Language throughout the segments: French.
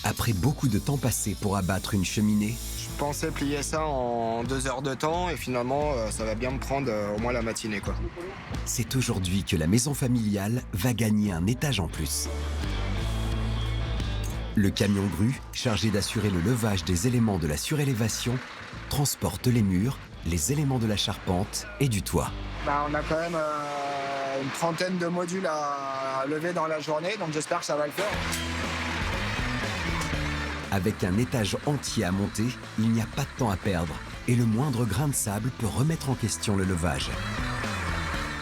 Après beaucoup de temps passé pour abattre une cheminée, Je pensais plier ça en 2 heures de temps et finalement ça va bien me prendre au moins la matinée quoi. c'est aujourd'hui que la maison familiale va gagner un étage en plus. Le camion grue, chargé d'assurer le levage des éléments de la surélévation, transporte les murs, les éléments de la charpente et du toit. On a quand même une trentaine de modules à lever dans la journée, donc j'espère que ça va le faire. Avec un étage entier à monter, il n'y a pas de temps à perdre et le moindre grain de sable peut remettre en question le levage.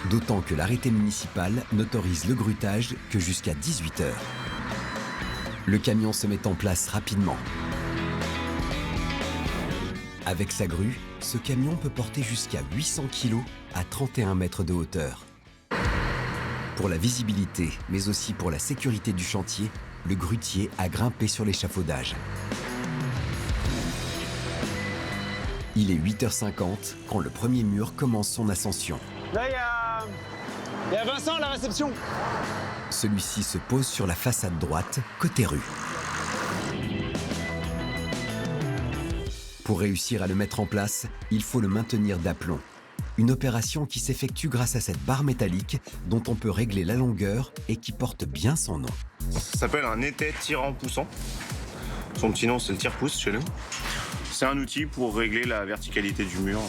D'autant que l'arrêté municipal n'autorise le grutage que jusqu'à 18 heures. Le camion se met en place rapidement. Avec sa grue, ce camion peut porter jusqu'à 800 kg à 31 mètres de hauteur. Pour la visibilité, mais aussi pour la sécurité du chantier, le grutier a grimpé sur l'échafaudage. Il est 8h50 quand le premier mur commence son ascension. Là, il y a Vincent à la réception. Celui-ci se pose sur la façade droite, côté rue. Pour réussir à le mettre en place, il faut le maintenir d'aplomb. Une opération qui s'effectue grâce à cette barre métallique dont on peut régler la longueur et qui porte bien son nom. Ça s'appelle un étai tirant-poussant. Son petit nom, c'est le tire-pouce chez nous. C'est un outil pour régler la verticalité du mur.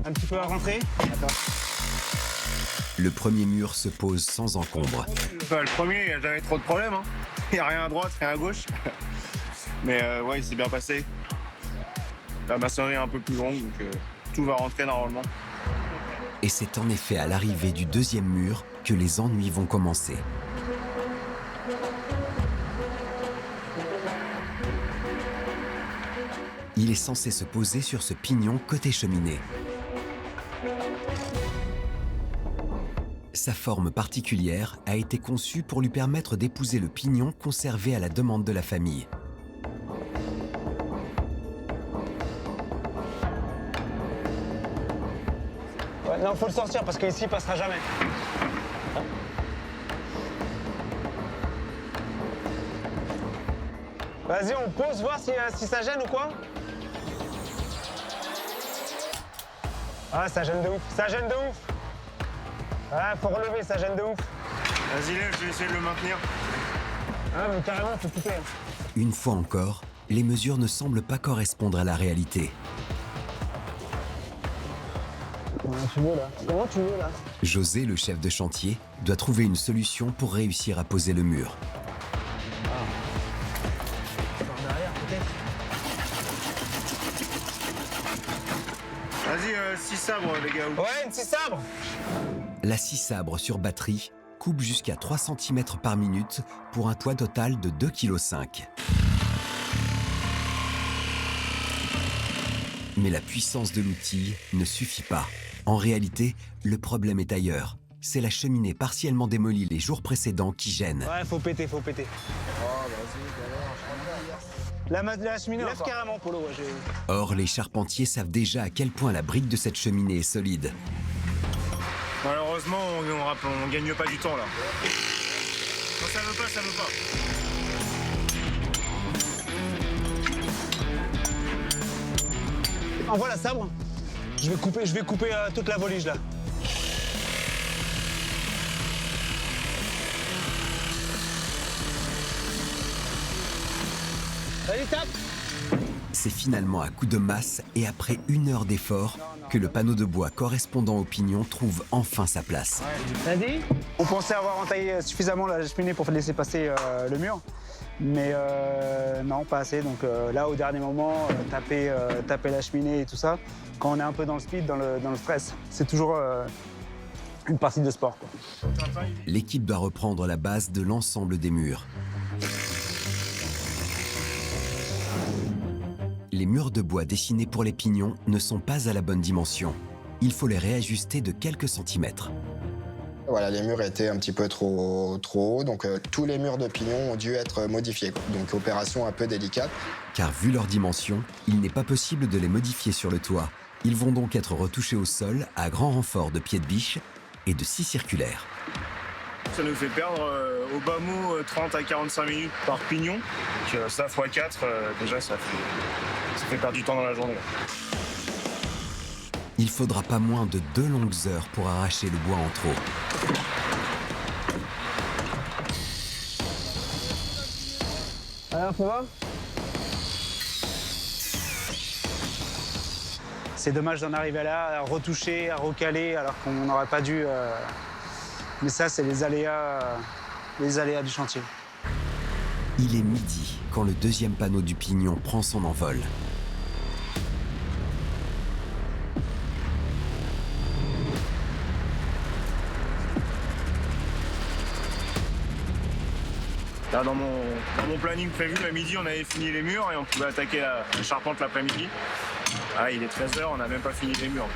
Un petit peu à rentrer. Le premier mur se pose sans encombre. Le premier, il n'y a jamais trop de problèmes. Il n'y a rien à droite, rien à gauche. Mais ouais, il s'est bien passé. La maçonnerie est un peu plus longue, donc tout va rentrer normalement. Et c'est en effet à l'arrivée du deuxième mur que les ennuis vont commencer. Il est censé se poser sur ce pignon côté cheminée. Sa forme particulière a été conçue pour lui permettre d'épouser le pignon conservé à la demande de la famille. Ouais, non, faut le sortir parce qu'ici, il passera jamais. Vas-y, on pose, voir si ça gêne ou quoi. Ah, ça gêne de ouf, ça gêne de ouf. Ah, faut relever, ça gêne de ouf. Vas-y, lève, je vais essayer de le maintenir. Ah, mais carrément, faut couper. Une fois encore, les mesures ne semblent pas correspondre à la réalité. Comment tu veux, là? Comment tu veux, là? José, le chef de chantier, doit trouver une solution pour réussir à poser le mur. Par derrière, peut-être. Vas-y, 6 sabres, les gars. Ouais, une scie sabre. La scie sabre sur batterie coupe jusqu'à 3 cm par minute pour un poids total de 2,5 kg. Mais la puissance de l'outil ne suffit pas. En réalité, le problème est ailleurs. C'est la cheminée partiellement démolie les jours précédents qui gêne. Ouais, faut péter, faut péter. La cheminée, lève carrément, Polo. Ouais, Or, les charpentiers savent déjà à quel point la brique de cette cheminée est solide. Malheureusement, on gagne pas du temps là. Quand ça veut pas, ça veut pas. Envoie la sabre. Je vais couper toute la volige là. Allez, tape. C'est finalement à coup de masse et après 1 heure d'effort que le panneau de bois correspondant au pignon trouve enfin sa place. Vas-y. On pensait avoir entaillé suffisamment la cheminée pour laisser passer le mur, mais non, pas assez. Donc là, au dernier moment, taper la cheminée et tout ça, quand on est un peu dans le speed, dans le stress, c'est toujours une partie de sport, quoi. L'équipe doit reprendre la base de l'ensemble des murs. Les murs de bois dessinés pour les pignons ne sont pas à la bonne dimension. Il faut les réajuster de quelques centimètres. Voilà, les murs étaient un petit peu trop hauts, donc tous les murs de pignon ont dû être modifiés. Donc opération un peu délicate. Car vu leur dimension, il n'est pas possible de les modifier sur le toit. Ils vont donc être retouchés au sol à grand renfort de pieds de biche et de scies circulaires. Ça nous fait perdre au bas mot 30 à 45 minutes par pignon. Donc ça x4, déjà ça fait perdre du temps dans la journée. Il faudra pas moins de 2 longues heures pour arracher le bois en trop. Alors, ça va? C'est dommage d'en arriver là, à retoucher, à recaler, alors qu'on n'aurait pas dû. Mais ça, c'est les aléas du chantier. Il est midi quand le deuxième panneau du pignon prend son envol. Là, dans mon planning prévu, à midi, on avait fini les murs et on pouvait attaquer la charpente l'après-midi. Ah, il est 13h, on n'a même pas fini les murs.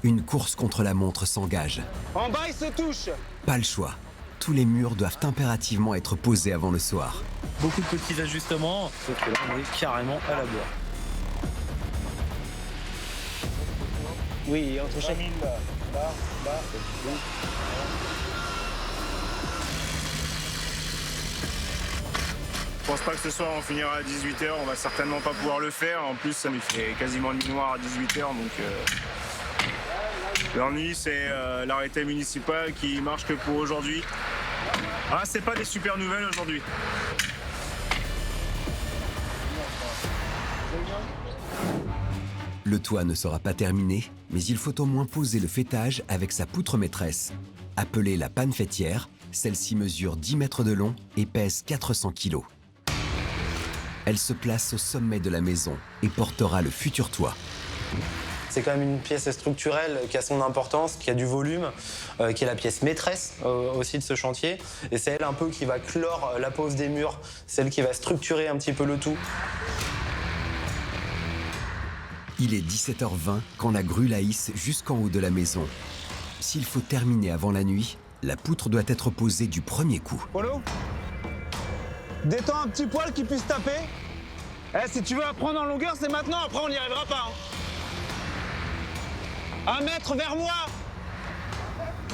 Une course contre la montre s'engage. En bas, il se touche. Pas le choix. Tous les murs doivent impérativement être posés avant le soir. Beaucoup de petits ajustements, sauf que là on est carrément à la bourre. Oui, entre chaque. Je pense pas que ce soir on finira à 18h, on va certainement pas pouvoir le faire. En plus, ça nous fait quasiment nuit noire à 18h, donc l'ennui, c'est l'arrêté municipal qui marche que pour aujourd'hui. Ah, c'est pas des super nouvelles aujourd'hui. Le toit ne sera pas terminé, mais il faut au moins poser le faîtage avec sa poutre maîtresse. Appelée la panne faîtière, celle-ci mesure 10 mètres de long et pèse 400 kg. Elle se place au sommet de la maison et portera le futur toit. C'est quand même une pièce structurelle qui a son importance, qui a du volume, qui est la pièce maîtresse aussi de ce chantier. Et c'est elle un peu qui va clore la pose des murs, celle qui va structurer un petit peu le tout. Il est 17h20 quand la grue la hisse jusqu'en haut de la maison. S'il faut terminer avant la nuit, la poutre doit être posée du premier coup. Polo, détends un petit poil qui puisse taper. Eh, si tu veux apprendre en longueur, c'est maintenant, après on n'y arrivera pas. Hein. 1 mètre vers moi.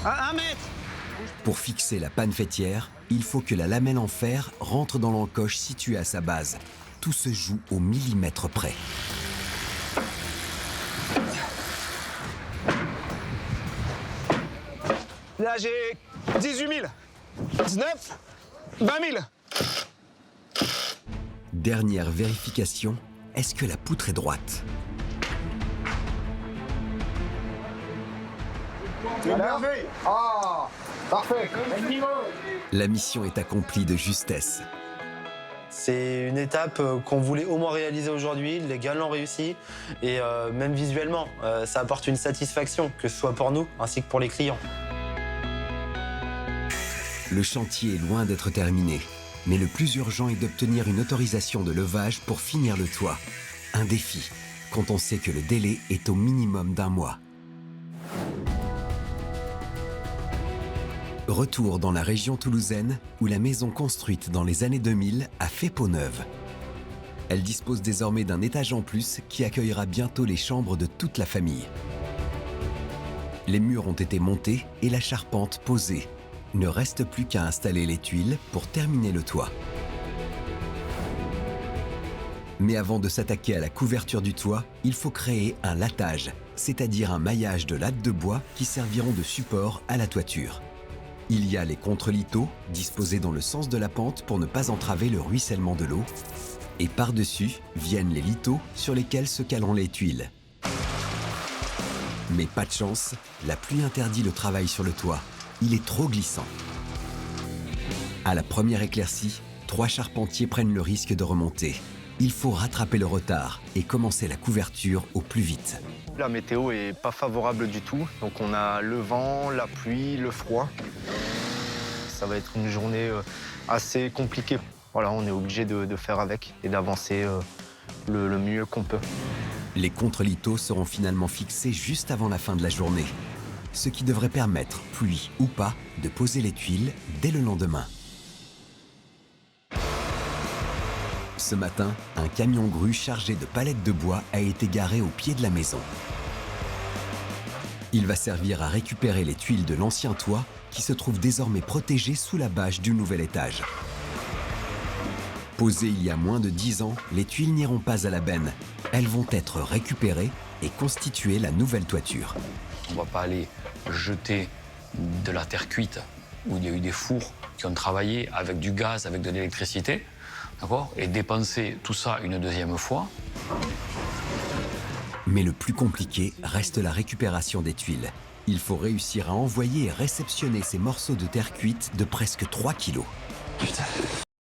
1 mètre. Pour fixer la panne faîtière, il faut que la lamelle en fer rentre dans l'encoche située à sa base. Tout se joue au millimètre près. Là, j'ai 18 000. 19, 20 000. Dernière vérification, est-ce que la poutre est droite? Merveille. Ah, parfait. La mission est accomplie de justesse. C'est une étape qu'on voulait au moins réaliser aujourd'hui. Les gars l'ont réussi. Et même visuellement, ça apporte une satisfaction, que ce soit pour nous ainsi que pour les clients. Le chantier est loin d'être terminé, mais le plus urgent est d'obtenir une autorisation de levage pour finir le toit. Un défi, quand on sait que le délai est au minimum d'1 mois. Retour dans la région toulousaine, où la maison construite dans les années 2000 a fait peau neuve. Elle dispose désormais d'un étage en plus qui accueillera bientôt les chambres de toute la famille. Les murs ont été montés et la charpente posée. Ne reste plus qu'à installer les tuiles pour terminer le toit. Mais avant de s'attaquer à la couverture du toit, il faut créer un latage, c'est-à-dire un maillage de lattes de bois qui serviront de support à la toiture. Il y a les contre-liteaux, disposés dans le sens de la pente pour ne pas entraver le ruissellement de l'eau. Et par-dessus viennent les liteaux sur lesquels se caleront les tuiles. Mais pas de chance, la pluie interdit le travail sur le toit. Il est trop glissant. À la première éclaircie, 3 charpentiers prennent le risque de remonter. Il faut rattraper le retard et commencer la couverture au plus vite. La météo est pas favorable du tout, donc on a le vent, la pluie, le froid. Ça va être une journée assez compliquée. Voilà, on est obligé de faire avec et d'avancer le mieux qu'on peut. Les contre-liteaux seront finalement fixés juste avant la fin de la journée, ce qui devrait permettre, pluie ou pas, de poser les tuiles dès le lendemain. Ce matin, un camion grue chargé de palettes de bois a été garé au pied de la maison. Il va servir à récupérer les tuiles de l'ancien toit qui se trouve désormais protégé sous la bâche du nouvel étage. Posées il y a moins de 10 ans, les tuiles n'iront pas à la benne. Elles vont être récupérées et constituer la nouvelle toiture. On ne va pas aller jeter de la terre cuite où il y a eu des fours qui ont travaillé avec du gaz, avec de l'électricité, d'accord, et dépenser tout ça une deuxième fois. Mais le plus compliqué reste la récupération des tuiles. Il faut réussir à envoyer et réceptionner ces morceaux de terre cuite de presque 3 kilos. Putain.